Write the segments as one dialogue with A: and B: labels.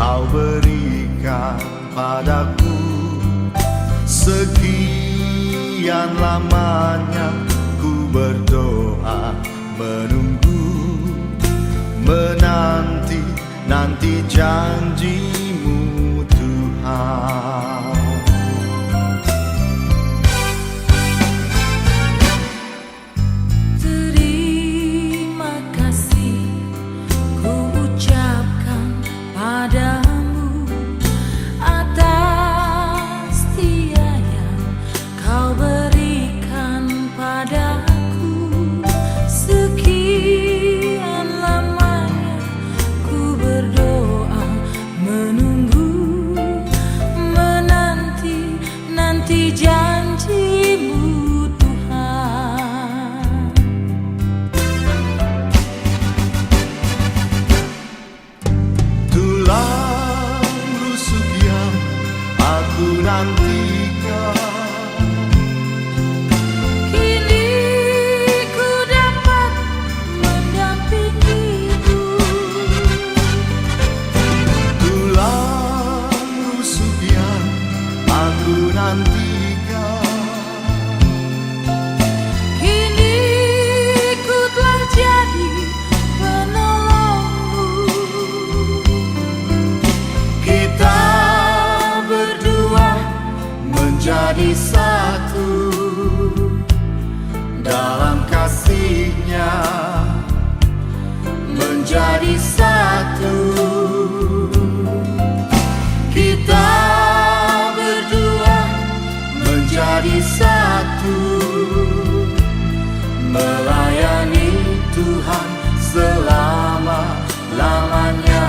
A: Kau berikan padaku. Sekian lamanya ku berdoa, menunggu, menanti janjimu Tuhan.
B: Terima kasih ku ucapkan padamu atas setia yang kau berikan padaku. Sekian lamanya ku berdoa, menunggu, menanti janjimu Tuhan.
A: Tulang rusuk yang aku nantikan,
B: Kini ku dapat mendampingimu.
A: tulang rusuk yang aku nantikan,
B: Kini ku telah jadi penolongmu.
A: kita berdua menjadi satu dalam kasih-Nya, menjadi satu. Kita berdua menjadi satu, melayani Tuhan selama-lamanya.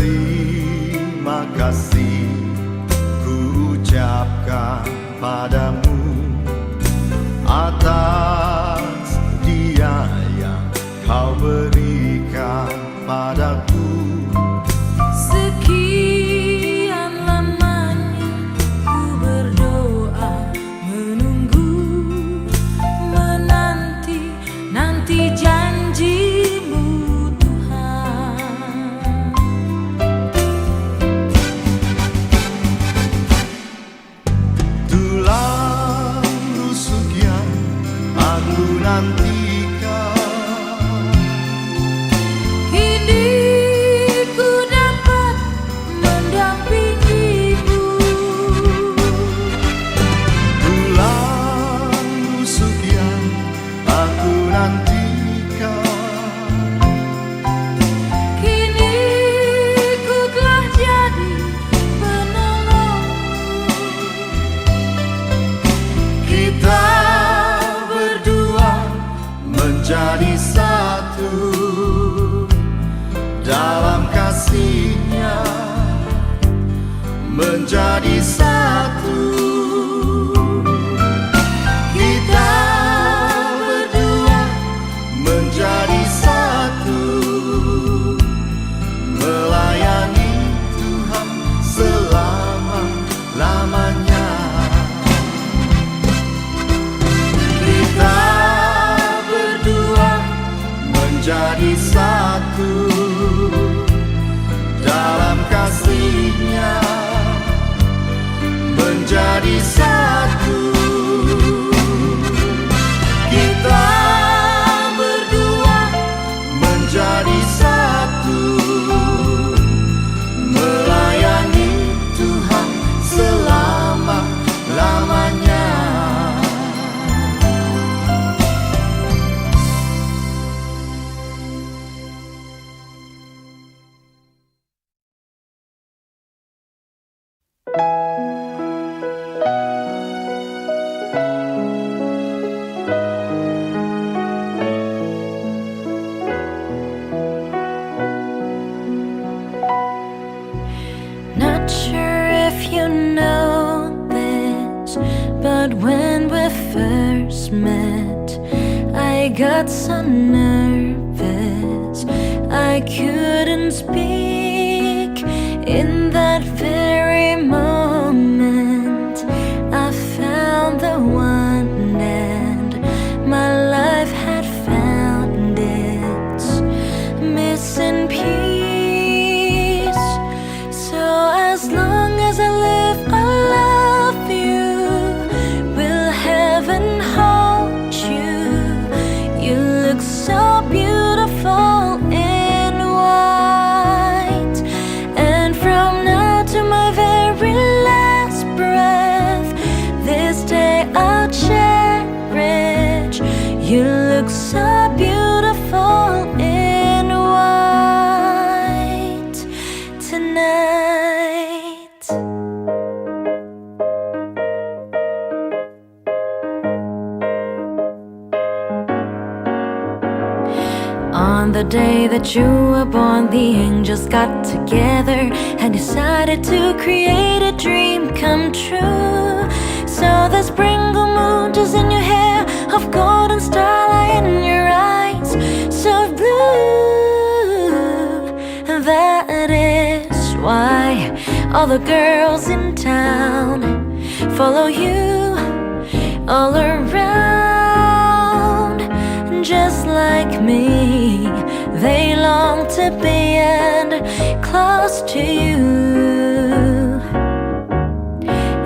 A: Terima kasih ku ucapkan padamu atas dia yang kau berikan padaku.
B: Sekian lamanya ku berdoa, menunggu, menanti janjimu Tuhan.
A: Tulang rusuk yang aku nantikan,
B: Kini ku dapat mendampingimu.
A: tulang rusuk yang aku nantikan,
B: Kini ku telah jadi penolongmu.
A: kita berdua
B: first met, I got so nervous I couldn't speak. In that very moment I found the one, and my life had found its missing piece. So as long as I live, I love you. Will heaven hold you? You look so beautiful in white. And from now to my very last breath, this day I'll cherish. You look so beautiful in white tonight. On the day that you were born, the angels got together and decided to create a dream come true. So the sprinkle moon is in your hair, of golden starlight in your eyes, so blue. And that is why all the girls in town follow you all around. Just like me, they long to be and close to you.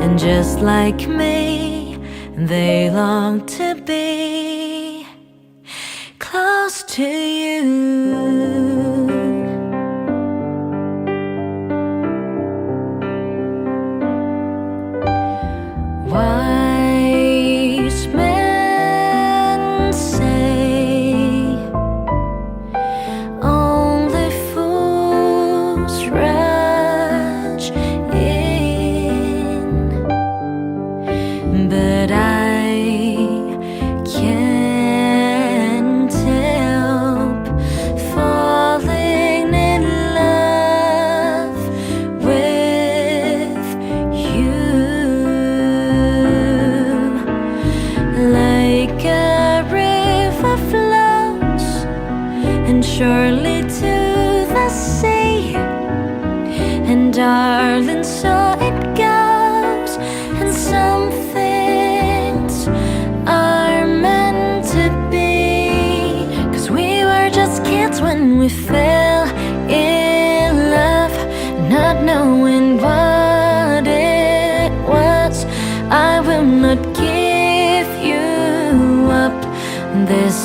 B: And just like me, they long to be close to you. Wise men say only fools rush in, but I can't help falling in love with you. Like a river flows and surely to the sea, and darling, so it goes. And some things are meant to be, 'cause we were just kids when we fell in love, not knowing what it was. I will not give you up this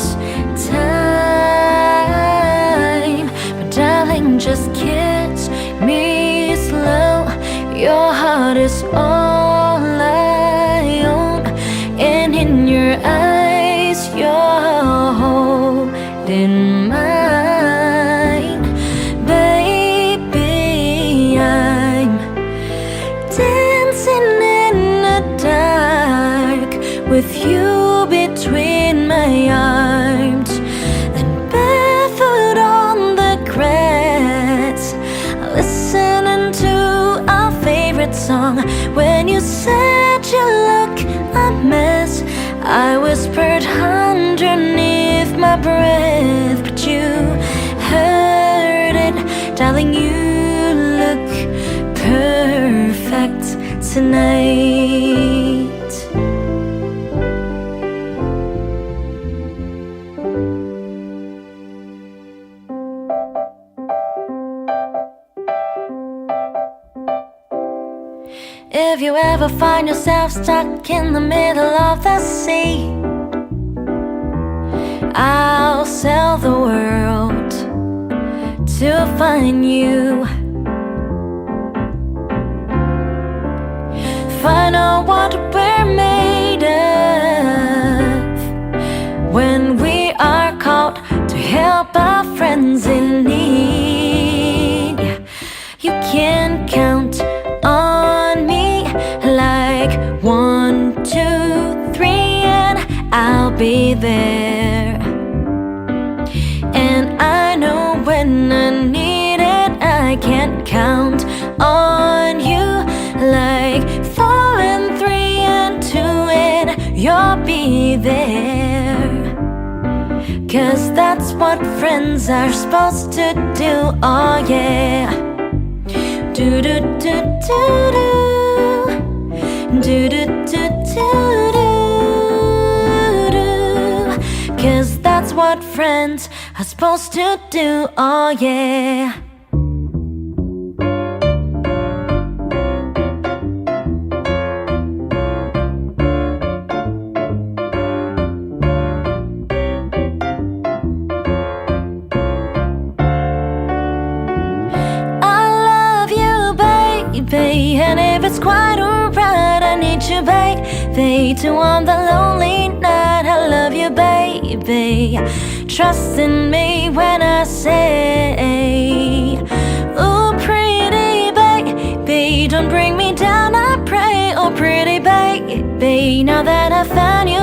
B: time, but darling, just kiss me slow. Your heart is all I own, and in your eyes you're holding mine. Baby, I'm dancing in the dark with you between my arms, and barefoot on the grass, listening to our favorite song. When you said you look a mess, I whispered underneath my breath, but you heard it. Darling, you look perfect tonight. If you ever find yourself stuck in the middle of the sea, I'll sell the world to find you. Find out what we're made of when we are called to help our friends in need. You can count on me like 1, 2, 3, and I'll be there. And I know when I need it, I can count on you like 4 and 3 and 2, and you'll be there. 'Cause that's what friends are supposed to do, oh yeah. Do do do do do. Do do do do do do. 'Cause that's what friends are supposed to do, oh yeah. And if it's quite alright, I need you, baby, to on the lonely night. I love you, baby. Trust in me when I say, oh, pretty baby, don't bring me down, I pray. Oh, pretty baby, now that I found you,